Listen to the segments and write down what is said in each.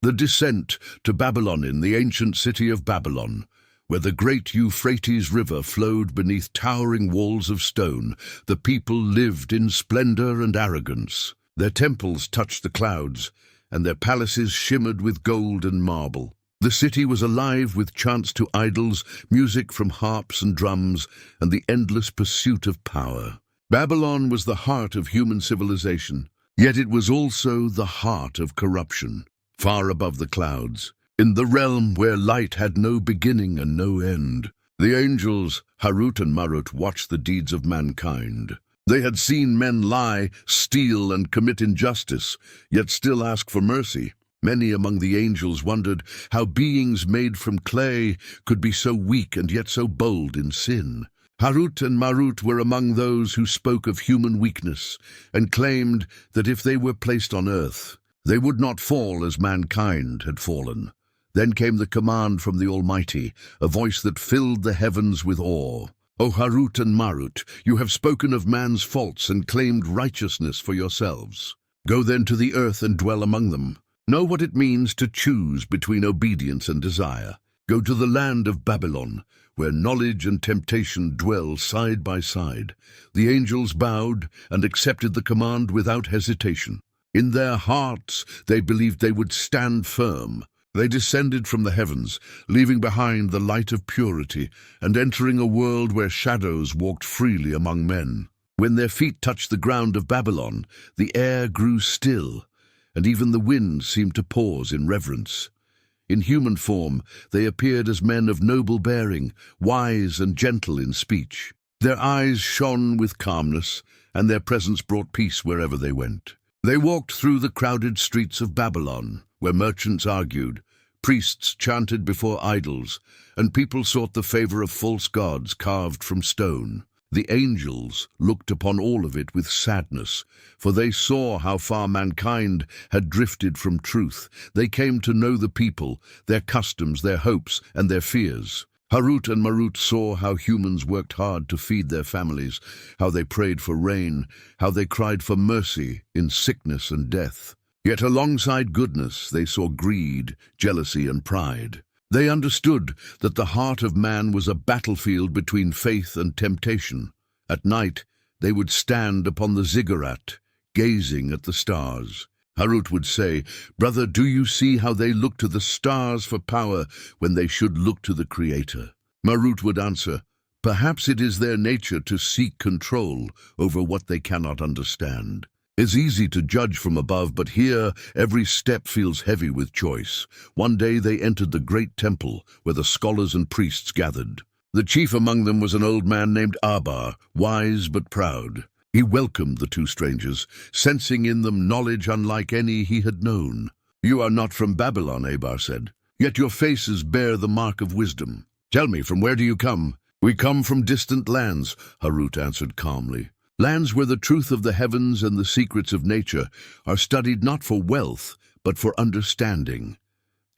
The descent to Babylon, the ancient city of Babylon, where the great Euphrates River flowed beneath towering walls of stone. The people lived in splendor and arrogance. Their temples touched the clouds, and their palaces shimmered with gold and marble. The city was alive with chants to idols, music from harps and drums, and the endless pursuit of power. Babylon was the heart of human civilization, yet it was also the heart of corruption. Far above the clouds, in the realm where light had no beginning and no end, the angels, Harut and Marut, watched the deeds of mankind. They had seen men lie, steal, and commit injustice, yet still ask for mercy. Many among the angels wondered how beings made from clay could be so weak and yet so bold in sin. Harut and Marut were among those who spoke of human weakness and claimed that if they were placed on earth, they would not fall as mankind had fallen. Then came the command from the Almighty, a voice that filled the heavens with awe. O Harut and Marut, you have spoken of man's faults and claimed righteousness for yourselves. Go then to the earth and dwell among them. Know what it means to choose between obedience and desire. Go to the land of Babylon, where knowledge and temptation dwell side by side. The angels bowed and accepted the command without hesitation. In their hearts, they believed they would stand firm. They descended from the heavens, leaving behind the light of purity and entering a world where shadows walked freely among men. When their feet touched the ground of Babylon, the air grew still, and even the wind seemed to pause in reverence. In human form, they appeared as men of noble bearing, wise and gentle in speech. Their eyes shone with calmness, and their presence brought peace wherever they went. They walked through the crowded streets of Babylon, where merchants argued, priests chanted before idols, and people sought the favor of false gods carved from stone. The angels looked upon all of it with sadness, for they saw how far mankind had drifted from truth. They came to know the people, their customs, their hopes, and their fears. Harut and Marut saw how humans worked hard to feed their families, how they prayed for rain, how they cried for mercy in sickness and death. Yet alongside goodness, they saw greed, jealousy, and pride. They understood that the heart of man was a battlefield between faith and temptation. At night, they would stand upon the ziggurat, gazing at the stars. Harut would say, "Brother, do you see how they look to the stars for power when they should look to the Creator?" Marut would answer, "Perhaps it is their nature to seek control over what they cannot understand. It's easy to judge from above, but here every step feels heavy with choice." One day they entered the great temple where the scholars and priests gathered. The chief among them was an old man named Abar, wise but proud. He welcomed the two strangers, sensing in them knowledge unlike any he had known. "You are not from Babylon," Abar said, "yet your faces bear the mark of wisdom. Tell me, from where do you come?" "We come from distant lands," Harut answered calmly. "Lands where the truth of the heavens and the secrets of nature are studied not for wealth, but for understanding."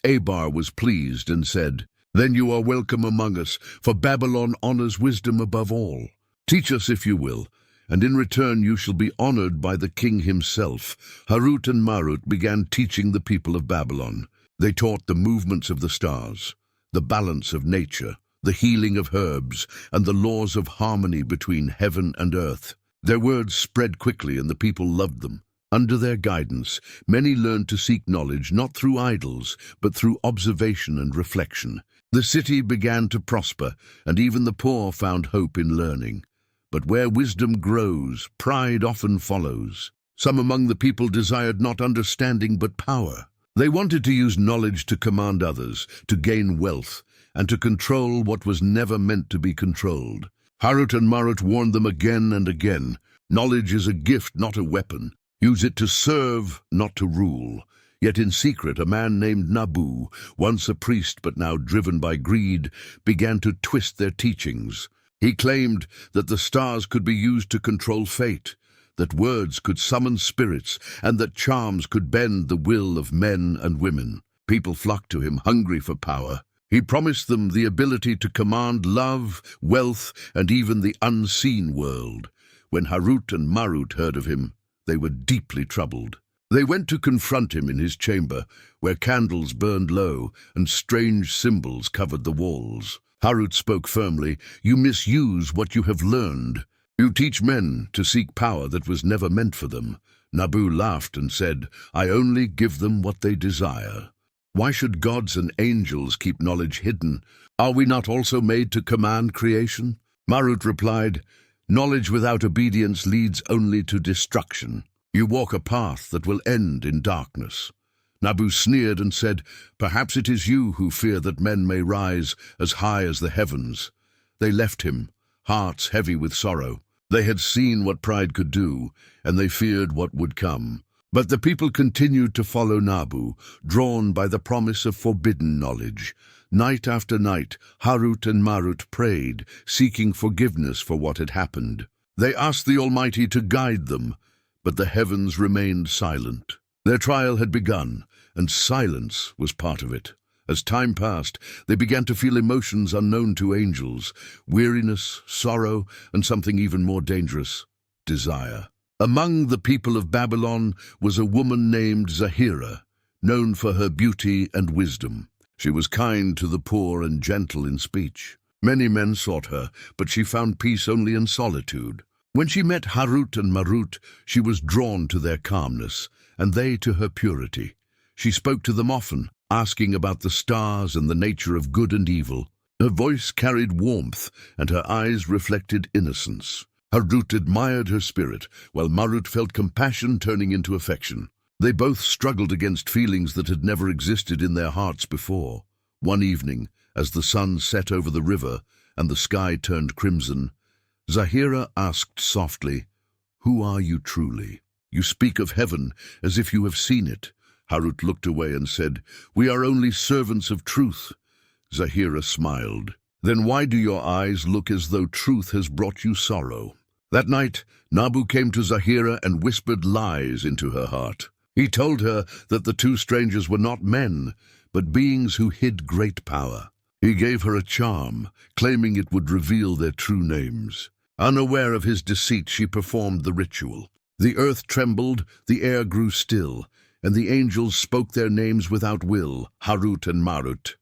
Abar was pleased and said, "Then you are welcome among us, for Babylon honors wisdom above all. Teach us if you will, and in return you shall be honored by the king himself." Harut and Marut began teaching the people of Babylon. They taught the movements of the stars, the balance of nature, the healing of herbs, and the laws of harmony between heaven and earth. Their words spread quickly and the people loved them. Under their guidance, many learned to seek knowledge not through idols, but through observation and reflection. The city began to prosper, and even the poor found hope in learning. But where wisdom grows, pride often follows. Some among the people desired not understanding but power. They wanted to use knowledge to command others, to gain wealth, and to control what was never meant to be controlled. Harut and Marut warned them again and again. Knowledge is a gift, not a weapon. Use it to serve, not to rule. Yet in secret, a man named Nabu, once a priest but now driven by greed, began to twist their teachings. He claimed that the stars could be used to control fate, that words could summon spirits, and that charms could bend the will of men and women. People flocked to him, hungry for power. He promised them the ability to command love, wealth, and even the unseen world. When Harut and Marut heard of him, they were deeply troubled. They went to confront him in his chamber, where candles burned low and strange symbols covered the walls. Harut spoke firmly, "You misuse what you have learned. You teach men to seek power that was never meant for them." Nabu laughed and said, "I only give them what they desire. Why should gods and angels keep knowledge hidden? Are we not also made to command creation?" Marut replied, "Knowledge without obedience leads only to destruction. You walk a path that will end in darkness." Nabu sneered and said, "Perhaps it is you who fear that men may rise as high as the heavens." They left him, hearts heavy with sorrow. They had seen what pride could do, and they feared what would come. But the people continued to follow Nabu, drawn by the promise of forbidden knowledge. Night after night, Harut and Marut prayed, seeking forgiveness for what had happened. They asked the Almighty to guide them, but the heavens remained silent. Their trial had begun, and silence was part of it. As time passed, they began to feel emotions unknown to angels: weariness, sorrow, and something even more dangerous, desire. Among the people of Babylon was a woman named Zahira, known for her beauty and wisdom. She was kind to the poor and gentle in speech. Many men sought her, but she found peace only in solitude. When she met Harut and Marut, she was drawn to their calmness, and they to her purity. She spoke to them often, asking about the stars and the nature of good and evil. Her voice carried warmth, and her eyes reflected innocence. Harut admired her spirit, while Marut felt compassion turning into affection. They both struggled against feelings that had never existed in their hearts before. One evening, as the sun set over the river and the sky turned crimson, Zahira asked softly, "Who are you truly? You speak of heaven as if you have seen it." Harut looked away and said, "We are only servants of truth." Zahira smiled. "Then why do your eyes look as though truth has brought you sorrow?" That night, Nabu came to Zahira and whispered lies into her heart. He told her that the two strangers were not men, but beings who hid great power. He gave her a charm, claiming it would reveal their true names. Unaware of his deceit, she performed the ritual. The earth trembled, the air grew still, and the angels spoke their names without will, Harut and Marut.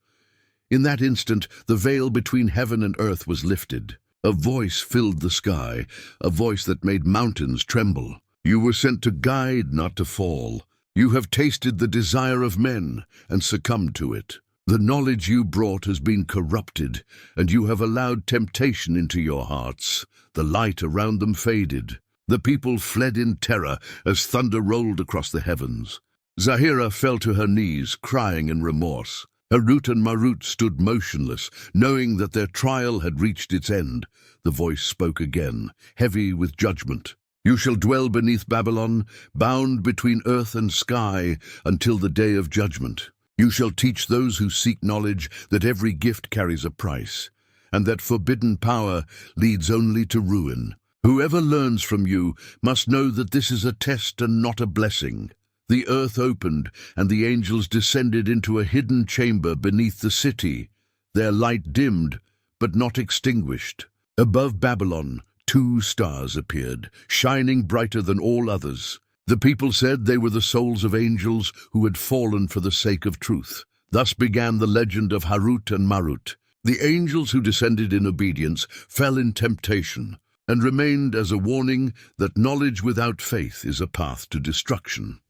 In that instant, the veil between heaven and earth was lifted. A voice filled the sky, a voice that made mountains tremble. "You were sent to guide, not to fall. You have tasted the desire of men and succumbed to it. The knowledge you brought has been corrupted, and you have allowed temptation into your hearts. The light around them faded. The people fled in terror as thunder rolled across the heavens." Zahira fell to her knees, crying in remorse. Harut and Marut stood motionless, knowing that their trial had reached its end. The voice spoke again, heavy with judgment. "You shall dwell beneath Babylon, bound between earth and sky, until the day of judgment. You shall teach those who seek knowledge that every gift carries a price, and that forbidden power leads only to ruin. Whoever learns from you must know that this is a test and not a blessing." The earth opened, and the angels descended into a hidden chamber beneath the city. Their light dimmed, but not extinguished. Above Babylon, 2 stars appeared, shining brighter than all others. The people said they were the souls of angels who had fallen for the sake of truth. Thus began the legend of Harut and Marut. The angels who descended in obedience fell in temptation, and remained as a warning that knowledge without faith is a path to destruction.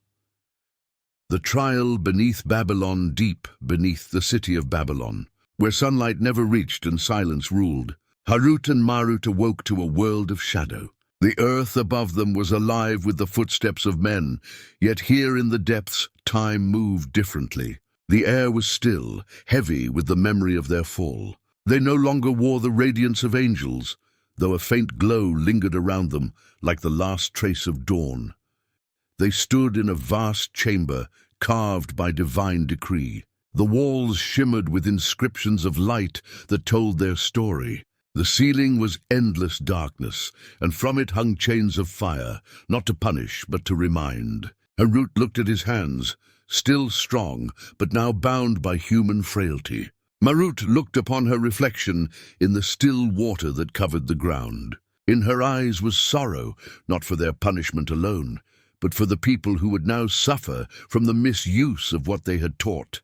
The trial beneath Babylon, deep beneath the city of Babylon, where sunlight never reached and silence ruled. Harut and Marut awoke to a world of shadow. The earth above them was alive with the footsteps of men, yet here in the depths time moved differently. The air was still, heavy with the memory of their fall. They no longer wore the radiance of angels, though a faint glow lingered around them like the last trace of dawn. They stood in a vast chamber, carved by divine decree. The walls shimmered with inscriptions of light that told their story. The ceiling was endless darkness, and from it hung chains of fire, not to punish, but to remind. Harut looked at his hands, still strong, but now bound by human frailty. Marut looked upon her reflection in the still water that covered the ground. In her eyes was sorrow, not for their punishment alone, but for the people who would now suffer from the misuse of what they had taught.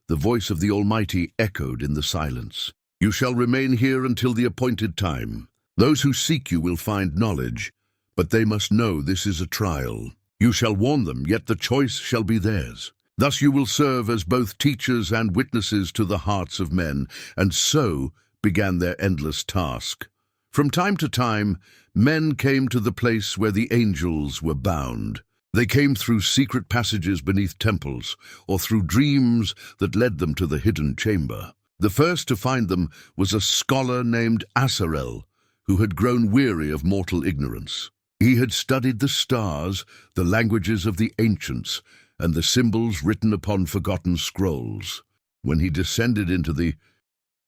The voice of the Almighty echoed in the silence. You shall remain here until the appointed time. Those who seek you will find knowledge, but they must know this is a trial. You shall warn them, yet the choice shall be theirs. Thus you will serve as both teachers and witnesses to the hearts of men, and so began their endless task. From time to time, men came to the place where the angels were bound. They came through secret passages beneath temples, or through dreams that led them to the hidden chamber. The first to find them was a scholar named Asarel, who had grown weary of mortal ignorance. He had studied the stars, the languages of the ancients, and the symbols written upon forgotten scrolls. When he descended into the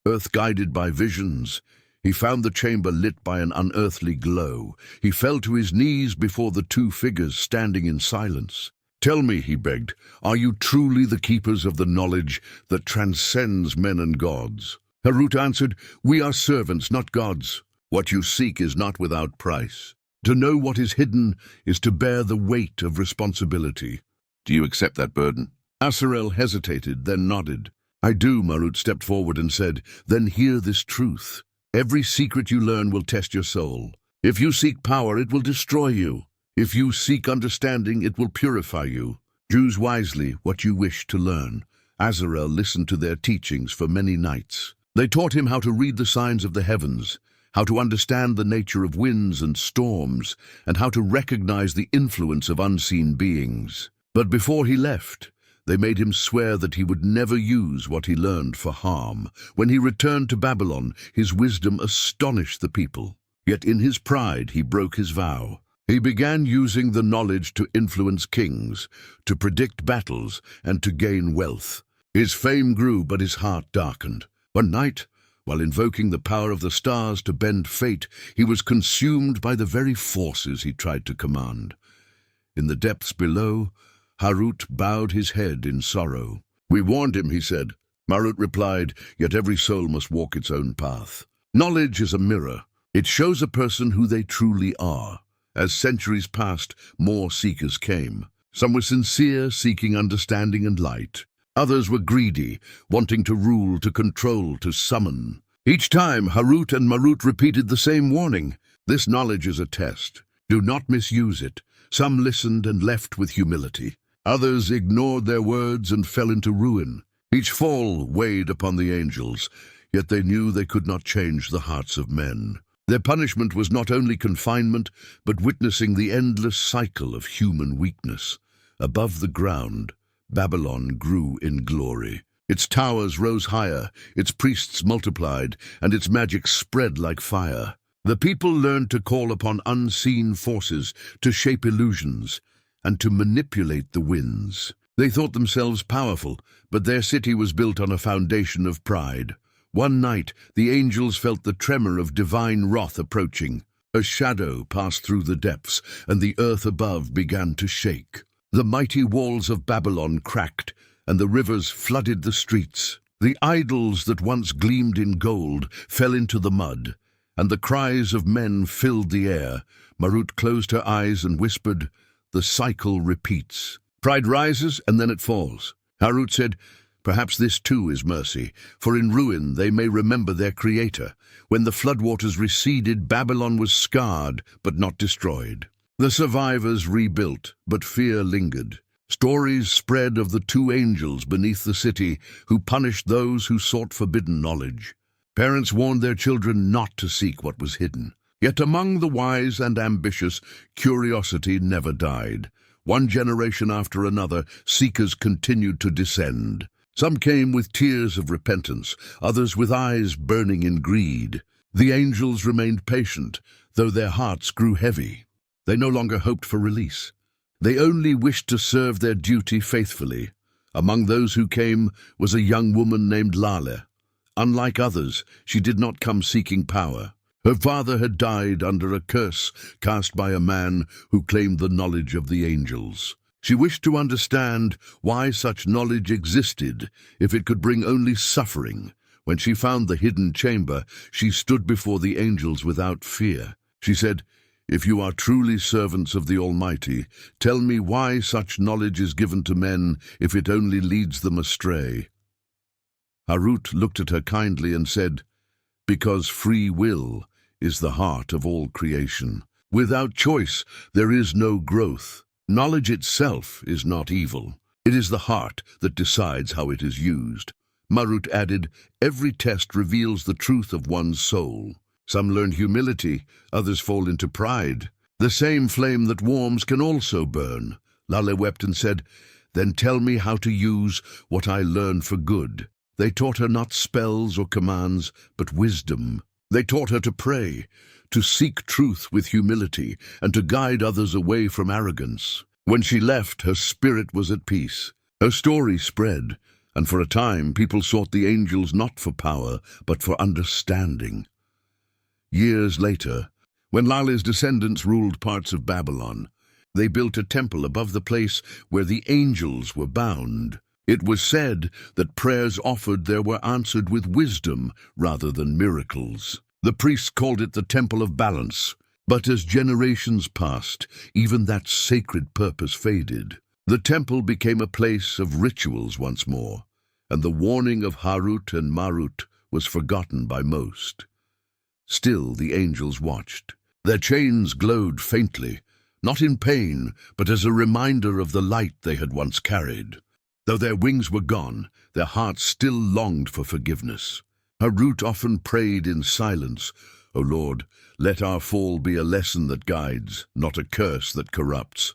earth guided by visions, he found the chamber lit by an unearthly glow. He fell to his knees before the two figures standing in silence. Tell me, he begged, are you truly the keepers of the knowledge that transcends men and gods? Harut answered, we are servants, not gods. What you seek is not without price. To know what is hidden is to bear the weight of responsibility. Do you accept that burden? Asarel hesitated, then nodded. I do, Marut stepped forward and said, then hear this truth. Every secret you learn will test your soul. If you seek power, it will destroy you. If you seek understanding, it will purify you. Choose wisely what you wish to learn. Asarel listened to their teachings for many nights. They taught him how to read the signs of the heavens, how to understand the nature of winds and storms, and how to recognize the influence of unseen beings. But before he left, they made him swear that he would never use what he learned for harm. When he returned to Babylon, his wisdom astonished the people. Yet in his pride, he broke his vow. He began using the knowledge to influence kings, to predict battles, and to gain wealth. His fame grew, but his heart darkened. One night, while invoking the power of the stars to bend fate, he was consumed by the very forces he tried to command. In the depths below, Harut bowed his head in sorrow. We warned him, he said. Marut replied, yet every soul must walk its own path. Knowledge is a mirror. It shows a person who they truly are. As centuries passed, more seekers came. Some were sincere, seeking understanding and light. Others were greedy, wanting to rule, to control, to summon. Each time, Harut and Marut repeated the same warning. This knowledge is a test. Do not misuse it. Some listened and left with humility. Others ignored their words and fell into ruin. Each fall weighed upon the angels, yet they knew they could not change the hearts of men. Their punishment was not only confinement, but witnessing the endless cycle of human weakness. Above the ground, Babylon grew in glory. Its towers rose higher, its priests multiplied, and its magic spread like fire. The people learned to call upon unseen forces, to shape illusions, and to manipulate the winds. They thought themselves powerful, but their city was built on a foundation of pride. One night, the angels felt the tremor of divine wrath approaching. A shadow passed through the depths, and the earth above began to shake. The mighty walls of Babylon cracked, and the rivers flooded the streets. The idols that once gleamed in gold fell into the mud, and the cries of men filled the air. Marut closed her eyes and whispered, the cycle repeats. Pride rises, and then it falls. Harut said, perhaps this too is mercy, for in ruin they may remember their creator. When the floodwaters receded, Babylon was scarred, but not destroyed. The survivors rebuilt, but fear lingered. Stories spread of the two angels beneath the city who punished those who sought forbidden knowledge. Parents warned their children not to seek what was hidden. Yet among the wise and ambitious, curiosity never died. One generation after another, seekers continued to descend. Some came with tears of repentance, others with eyes burning in greed. The angels remained patient, though their hearts grew heavy. They no longer hoped for release. They only wished to serve their duty faithfully. Among those who came was a young woman named Lale. Unlike others, she did not come seeking power. Her father had died under a curse cast by a man who claimed the knowledge of the angels. She wished to understand why such knowledge existed if it could bring only suffering. When she found the hidden chamber, she stood before the angels without fear. She said, If you are truly servants of the Almighty, tell me why such knowledge is given to men if it only leads them astray." Harut looked at her kindly and said, "Because free will is the heart of all creation. Without choice, there is no growth. Knowledge itself is not evil. It is the heart that decides how it is used." Marut added, "Every test reveals the truth of one's soul. Some learn humility, others fall into pride. The same flame that warms can also burn." Lale wept and said, "Then tell me how to use what I learn for good." They taught her not spells or commands, but wisdom. They taught her to pray, to seek truth with humility, and to guide others away from arrogance. When she left, her spirit was at peace. Her story spread, and for a time people sought the angels not for power, but for understanding. Years later, when Lale's descendants ruled parts of Babylon, they built a temple above the place where the angels were bound. It was said that prayers offered there were answered with wisdom rather than miracles. The priests called it the Temple of Balance, but as generations passed, even that sacred purpose faded. The temple became a place of rituals once more, and the warning of Harut and Marut was forgotten by most. Still the angels watched. Their chains glowed faintly, not in pain, but as a reminder of the light they had once carried. Though their wings were gone, their hearts still longed for forgiveness. Harut often prayed in silence, "O Lord, let our fall be a lesson that guides, not a curse that corrupts."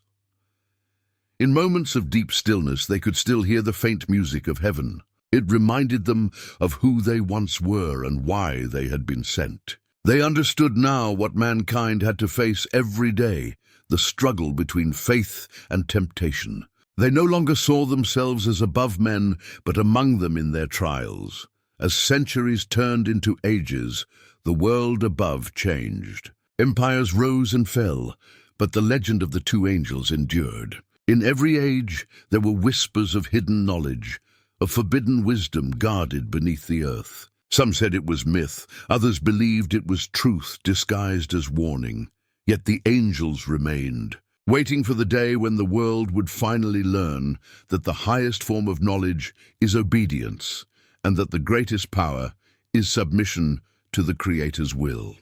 In moments of deep stillness, they could still hear the faint music of heaven. It reminded them of who they once were and why they had been sent. They understood now what mankind had to face every day, the struggle between faith and temptation. They no longer saw themselves as above men, but among them in their trials. As centuries turned into ages, the world above changed. Empires rose and fell, but the legend of the two angels endured. In every age, there were whispers of hidden knowledge, of forbidden wisdom guarded beneath the earth. Some said it was myth, others believed it was truth disguised as warning. Yet the angels remained, waiting for the day when the world would finally learn that the highest form of knowledge is obedience, and that the greatest power is submission to the Creator's will.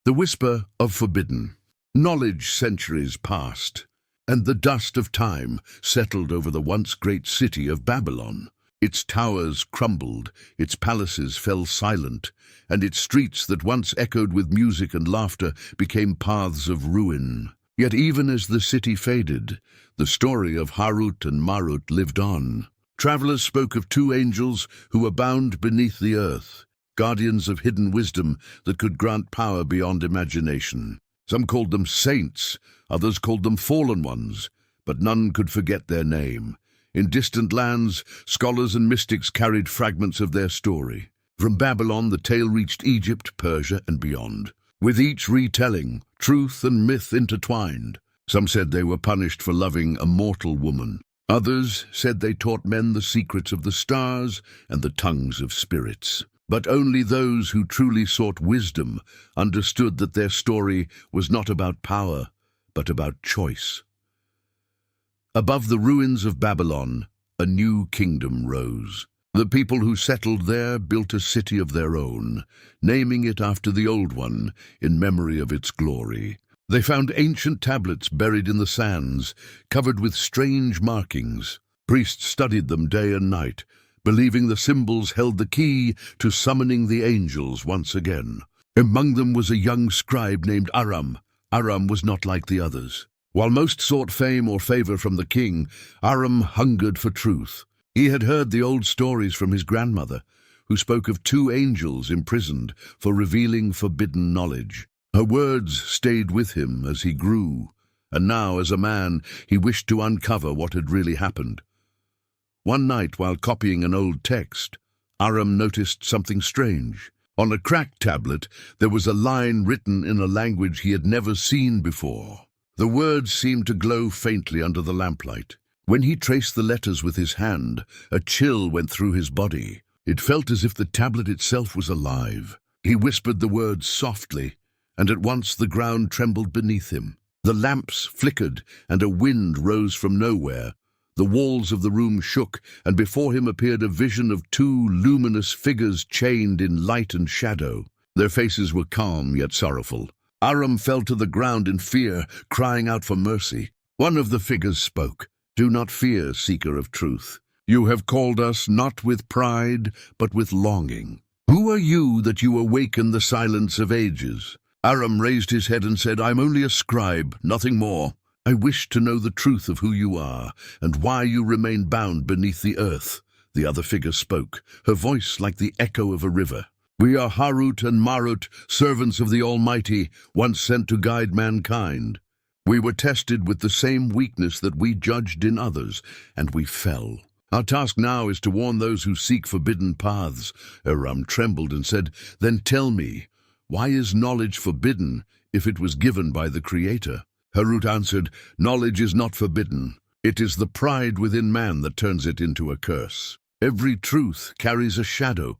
The whisper of forbidden. Knowledge centuries passed, and the dust of time settled over the once great city of Babylon. Its towers crumbled, its palaces fell silent, and its streets that once echoed with music and laughter became paths of ruin. Yet even as the city faded, the story of Harut and Marut lived on. Travelers spoke of two angels who were bound beneath the earth, guardians of hidden wisdom that could grant power beyond imagination. Some called them saints, others called them fallen ones, but none could forget their name. In distant lands, scholars and mystics carried fragments of their story. From Babylon, the tale reached Egypt, Persia, and beyond. With each retelling, truth and myth intertwined. Some said they were punished for loving a mortal woman. Others said they taught men the secrets of the stars and the tongues of spirits. But only those who truly sought wisdom understood that their story was not about power, but about choice. Above the ruins of Babylon, a new kingdom rose. The people who settled there built a city of their own, naming it after the old one in memory of its glory. They found ancient tablets buried in the sands, covered with strange markings. Priests studied them day and night, believing the symbols held the key to summoning the angels once again. Among them was a young scribe named Aram. Aram was not like the others. While most sought fame or favor from the king, Aram hungered for truth. He had heard the old stories from his grandmother, who spoke of two angels imprisoned for revealing forbidden knowledge. Her words stayed with him as he grew, and now, as a man, he wished to uncover what had really happened. One night, while copying an old text, Aram noticed something strange. On a cracked tablet, there was a line written in a language he had never seen before. The words seemed to glow faintly under the lamplight. When he traced the letters with his hand, a chill went through his body. It felt as if the tablet itself was alive. He whispered the words softly, and at once the ground trembled beneath him. The lamps flickered, and a wind rose from nowhere. The walls of the room shook, and before him appeared a vision of two luminous figures chained in light and shadow. Their faces were calm yet sorrowful. Aram fell to the ground in fear, crying out for mercy. One of the figures spoke. "Do not fear, seeker of truth. You have called us not with pride, but with longing. Who are you that you awaken the silence of ages?" Aram raised his head and said, "I'm only a scribe, nothing more. I wish to know the truth of who you are, and why you remain bound beneath the earth." The other figure spoke, her voice like the echo of a river. "We are Harut and Marut, servants of the Almighty, once sent to guide mankind. We were tested with the same weakness that we judged in others, and we fell. Our task now is to warn those who seek forbidden paths." Aram trembled and said, "Then tell me, why is knowledge forbidden if it was given by the Creator?" Harut answered, "Knowledge is not forbidden. It is the pride within man that turns it into a curse. Every truth carries a shadow,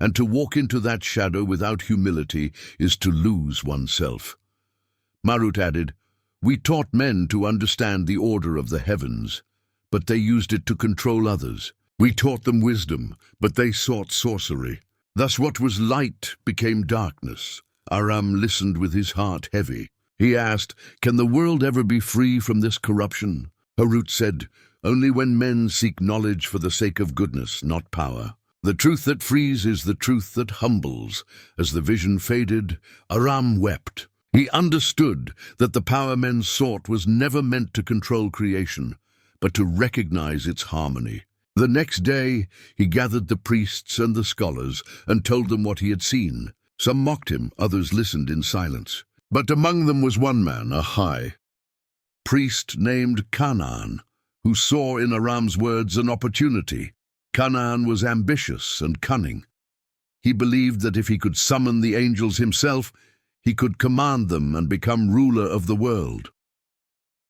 and to walk into that shadow without humility is to lose oneself." Marut added, "We taught men to understand the order of the heavens, but they used it to control others. We taught them wisdom, but they sought sorcery. Thus what was light became darkness." Aram listened with his heart heavy. He asked, "Can the world ever be free from this corruption?" Harut said, "Only when men seek knowledge for the sake of goodness, not power. The truth that frees is the truth that humbles." As the vision faded, Aram wept. He understood that the power men sought was never meant to control creation, but to recognize its harmony. The next day, he gathered the priests and the scholars and told them what he had seen. Some mocked him, others listened in silence. But among them was one man, a high priest named Canaan, who saw in Aram's words an opportunity. Canaan was ambitious and cunning. He believed that if he could summon the angels himself, he could command them and become ruler of the world.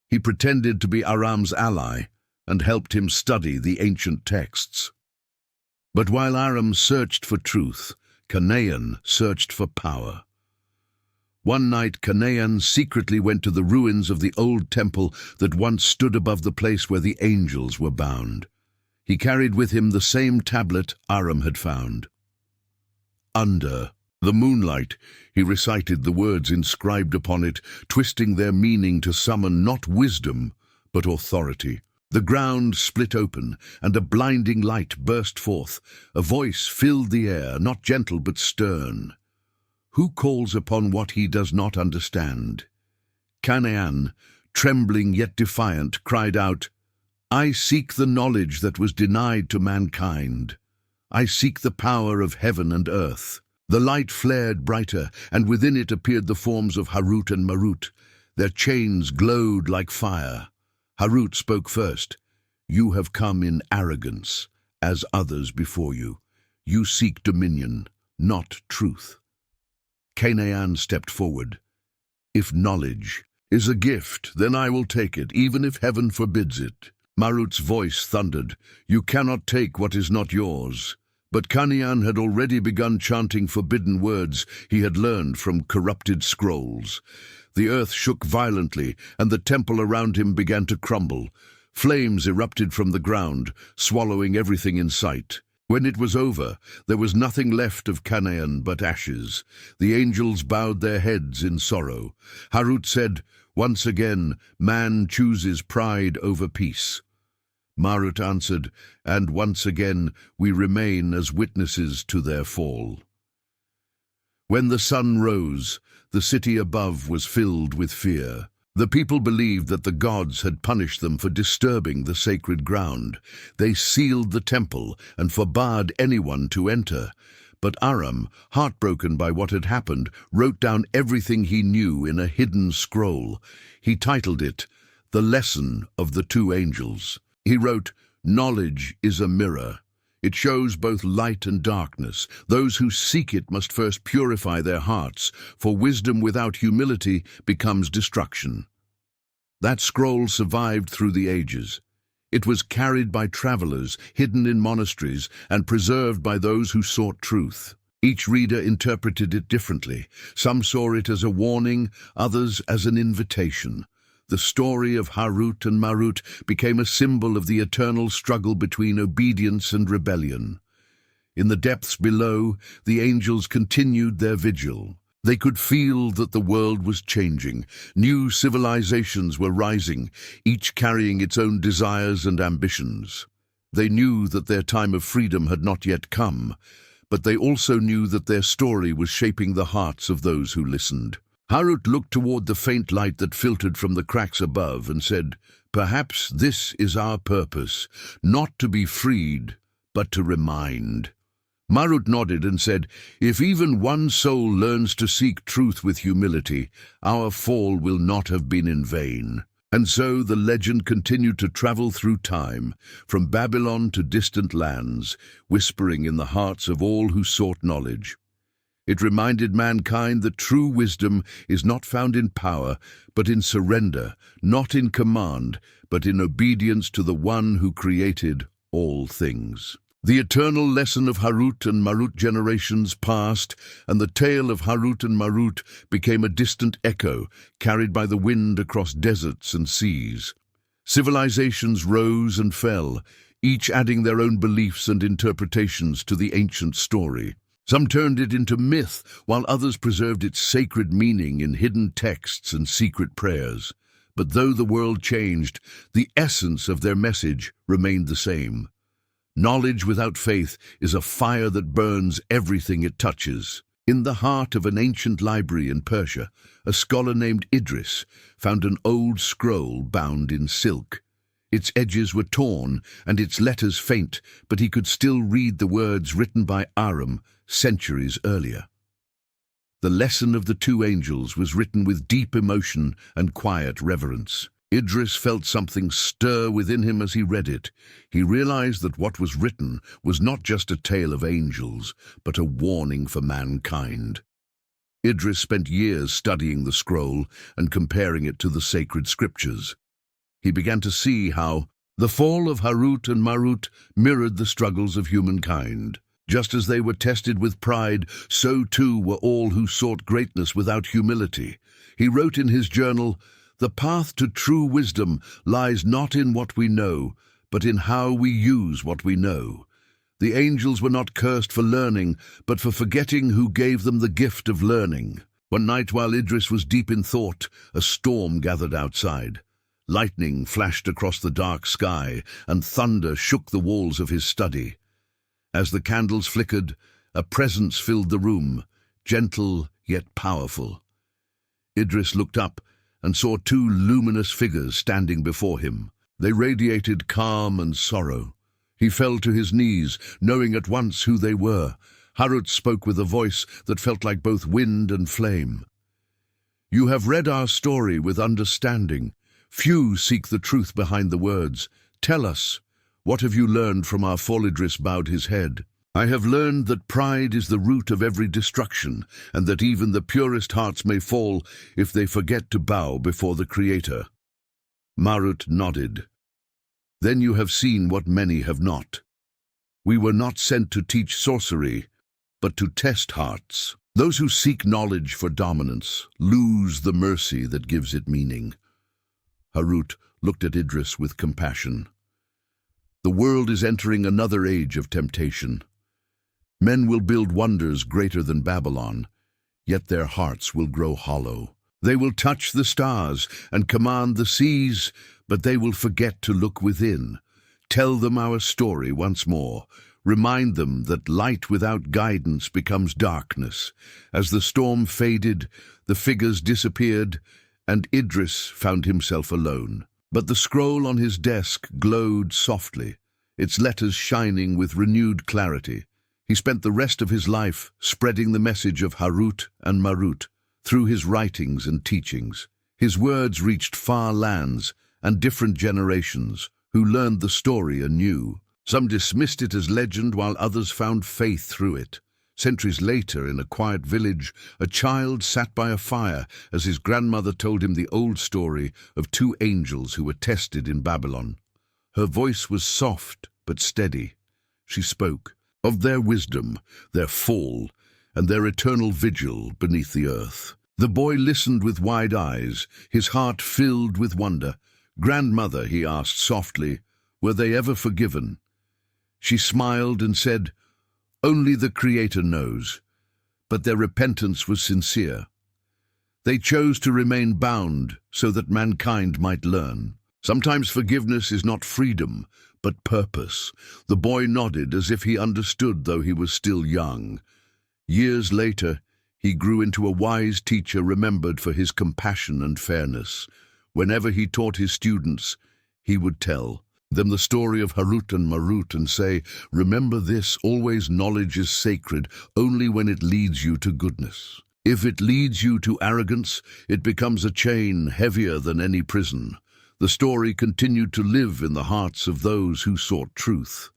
He pretended to be Aram's ally and helped him study the ancient texts. But while Aram searched for truth, Canaan searched for power. One night, Canaan secretly went to the ruins of the old temple that once stood above the place where the angels were bound. He carried with him the same tablet Aram had found. Under the moonlight, he recited the words inscribed upon it, twisting their meaning to summon not wisdom, but authority. The ground split open, and a blinding light burst forth. A voice filled the air, not gentle but stern. "Who calls upon what he does not understand?" Canaan, trembling yet defiant, cried out, "I seek the knowledge that was denied to mankind. I seek the power of heaven and earth." The light flared brighter, and within it appeared the forms of Harut and Marut. Their chains glowed like fire. Harut spoke first. "You have come in arrogance, as others before you. You seek dominion, not truth." Canaan stepped forward. "If knowledge is a gift, then I will take it, even if heaven forbids it." Marut's voice thundered, "You cannot take what is not yours." But Canaan had already begun chanting forbidden words he had learned from corrupted scrolls. The earth shook violently, and the temple around him began to crumble. Flames erupted from the ground, swallowing everything in sight. When it was over, there was nothing left of Canaan but ashes. The angels bowed their heads in sorrow. Harut said, "Once again, man chooses pride over peace." Marut answered, "And once again we remain as witnesses to their fall." When the sun rose, the city above was filled with fear. The people believed that the gods had punished them for disturbing the sacred ground. They sealed the temple and forbade anyone to enter. But Aram, heartbroken by what had happened, wrote down everything he knew in a hidden scroll. He titled it, "The Lesson of the Two Angels." He wrote, "Knowledge is a mirror. It shows both light and darkness. Those who seek it must first purify their hearts, for wisdom without humility becomes destruction." That scroll survived through the ages. It was carried by travelers, hidden in monasteries, and preserved by those who sought truth. Each reader interpreted it differently. Some saw it as a warning, others as an invitation. The story of Harut and Marut became a symbol of the eternal struggle between obedience and rebellion. In the depths below, the angels continued their vigil. They could feel that the world was changing. New civilizations were rising, each carrying its own desires and ambitions. They knew that their time of freedom had not yet come, but they also knew that their story was shaping the hearts of those who listened. Harut looked toward the faint light that filtered from the cracks above and said, "Perhaps this is our purpose, not to be freed, but to remind." Marut nodded and said, "If even one soul learns to seek truth with humility, our fall will not have been in vain." And so the legend continued to travel through time, from Babylon to distant lands, whispering in the hearts of all who sought knowledge. It reminded mankind that true wisdom is not found in power, but in surrender, not in command, but in obedience to the one who created all things. The eternal lesson of Harut and Marut generations passed, and the tale of Harut and Marut became a distant echo, carried by the wind across deserts and seas. Civilizations rose and fell, each adding their own beliefs and interpretations to the ancient story. Some turned it into myth, while others preserved its sacred meaning in hidden texts and secret prayers. But though the world changed, the essence of their message remained the same. Knowledge without faith is a fire that burns everything it touches. In the heart of an ancient library in Persia, a scholar named Idris found an old scroll bound in silk. Its edges were torn and its letters faint, but he could still read the words written by Aram centuries earlier. The lesson of the two angels was written with deep emotion and quiet reverence. Idris felt something stir within him as he read it. He realized that what was written was not just a tale of angels, but a warning for mankind. Idris spent years studying the scroll and comparing it to the sacred scriptures. He began to see how the fall of Harut and Marut mirrored the struggles of humankind. Just as they were tested with pride, so too were all who sought greatness without humility. He wrote in his journal, "The path to true wisdom lies not in what we know, but in how we use what we know." The angels were not cursed for learning, but for forgetting who gave them the gift of learning. One night while Idris was deep in thought, a storm gathered outside. Lightning flashed across the dark sky, and thunder shook the walls of his study. As the candles flickered, a presence filled the room, gentle yet powerful. Idris looked up and saw two luminous figures standing before him. They radiated calm and sorrow. He fell to his knees, knowing at once who they were. Harut spoke with a voice that felt like both wind and flame. "You have read our story with understanding. Few seek the truth behind the words. Tell us, what have you learned from our fall?" Idris bowed his head. "I have learned that pride is the root of every destruction, and that even the purest hearts may fall if they forget to bow before the Creator." Marut nodded. "Then you have seen what many have not. We were not sent to teach sorcery, but to test hearts. Those who seek knowledge for dominance lose the mercy that gives it meaning." Harut looked at Idris with compassion. "The world is entering another age of temptation. Men will build wonders greater than Babylon, yet their hearts will grow hollow. They will touch the stars and command the seas, but they will forget to look within. Tell them our story once more. Remind them that light without guidance becomes darkness." As the storm faded, the figures disappeared, and Idris found himself alone. But the scroll on his desk glowed softly, its letters shining with renewed clarity. He spent the rest of his life spreading the message of Harut and Marut through his writings and teachings. His words reached far lands and different generations who learned the story anew. Some dismissed it as legend, while others found faith through it. Centuries later, in a quiet village, a child sat by a fire as his grandmother told him the old story of two angels who were tested in Babylon. Her voice was soft but steady. She spoke of their wisdom, their fall, and their eternal vigil beneath the earth. The boy listened with wide eyes, his heart filled with wonder. "Grandmother," he asked softly, "were they ever forgiven?" She smiled and said, "Only the Creator knows." But their repentance was sincere. They chose to remain bound so that mankind might learn. Sometimes forgiveness is not freedom, but purpose. The boy nodded as if he understood, though he was still young. Years later, he grew into a wise teacher remembered for his compassion and fairness. Whenever he taught his students, he would tell them the story of Harut and Marut and say, "Remember this, always knowledge is sacred only when it leads you to goodness. If it leads you to arrogance, it becomes a chain heavier than any prison." The story continued to live in the hearts of those who sought truth.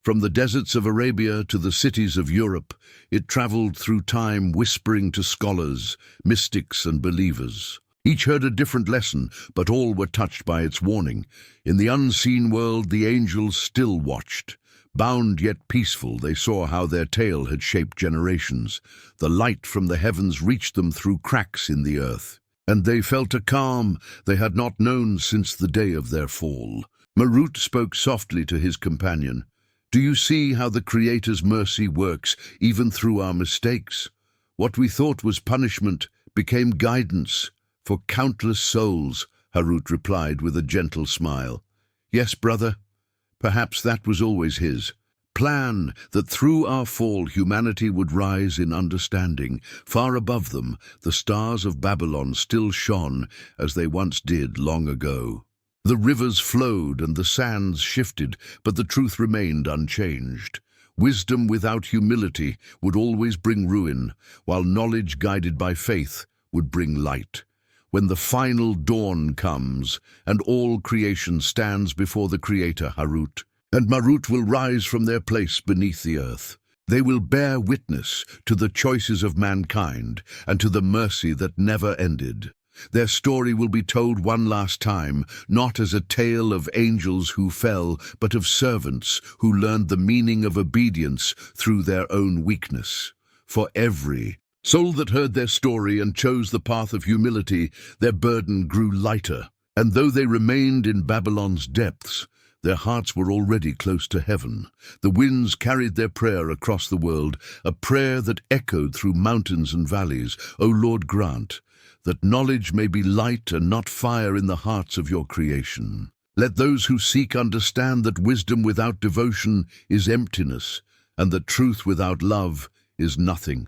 From the deserts of Arabia to the cities of Europe, it traveled through time, whispering to scholars, mystics, and believers. Each heard a different lesson, but all were touched by its warning. In the unseen world, the angels still watched. Bound yet peaceful, they saw how their tale had shaped generations. The light from the heavens reached them through cracks in the earth, and they felt a calm they had not known since the day of their fall. Marut spoke softly to his companion. "Do you see how the Creator's mercy works even through our mistakes? What we thought was punishment became guidance for countless souls," Harut replied with a gentle smile. "Yes, brother, perhaps that was always his plan, that through our fall humanity would rise in understanding. Far above them, the stars of Babylon still shone as they once did long ago. The rivers flowed and the sands shifted, but the truth remained unchanged. Wisdom without humility would always bring ruin, while knowledge guided by faith would bring light. When the final dawn comes, and all creation stands before the Creator, Harut and Marut will rise from their place beneath the earth. They will bear witness to the choices of mankind and to the mercy that never ended. Their story will be told one last time, not as a tale of angels who fell, but of servants who learned the meaning of obedience through their own weakness. For every soul that heard their story and chose the path of humility, their burden grew lighter. And though they remained in Babylon's depths, their hearts were already close to heaven. The winds carried their prayer across the world, a prayer that echoed through mountains and valleys. "O Lord, grant that knowledge may be light and not fire in the hearts of your creation. Let those who seek understand that wisdom without devotion is emptiness, and that truth without love is nothing."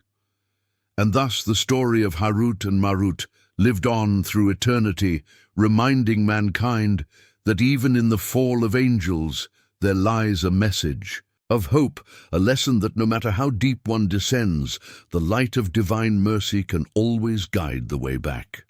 And thus the story of Harut and Marut lived on through eternity, reminding mankind that even in the fall of angels there lies a message of hope, a lesson that no matter how deep one descends, the light of divine mercy can always guide the way back.